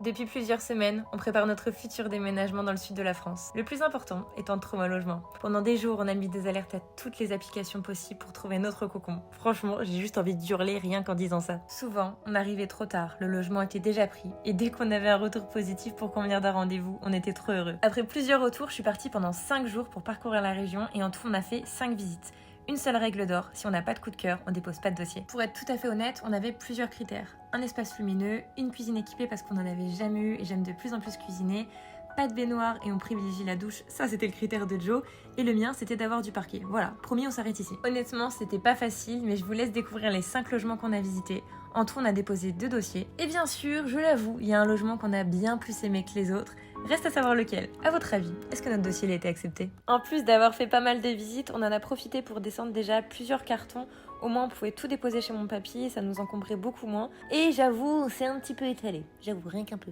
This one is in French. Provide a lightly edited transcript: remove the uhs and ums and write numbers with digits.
Depuis plusieurs semaines, on prépare notre futur déménagement dans le sud de la France. Le plus important étant de trouver un logement. Pendant des jours, on a mis des alertes à toutes les applications possibles pour trouver notre cocon. Franchement, j'ai juste envie d'hurler rien qu'en disant ça. Souvent, on arrivait trop tard, le logement était déjà pris, et dès qu'on avait un retour positif pour convenir d'un rendez-vous, on était trop heureux. Après plusieurs retours, je suis partie pendant 5 jours pour parcourir la région et en tout, on a fait 5 visites. Une seule règle d'or, si on n'a pas de coup de cœur, on dépose pas de dossier. Pour être tout à fait honnête, on avait plusieurs critères. Un espace lumineux, une cuisine équipée parce qu'on n'en avait jamais eu et j'aime de plus en plus cuisiner, pas de baignoire et on privilégie la douche, ça c'était le critère de Joe, et le mien c'était d'avoir du parquet. Voilà, promis on s'arrête ici. Honnêtement c'était pas facile, mais je vous laisse découvrir les 5 logements qu'on a visités. En tout on a déposé 2 dossiers. Et bien sûr, je l'avoue, il y a un logement qu'on a bien plus aimé que les autres. Reste à savoir lequel. À votre avis, est-ce que notre dossier a été accepté? En plus d'avoir fait pas mal de visites, on en a profité pour descendre déjà plusieurs cartons. Au moins on pouvait tout déposer chez mon papy, ça nous encombrait beaucoup moins. Et j'avoue, c'est un petit peu étalé. J'avoue, rien qu'un peu.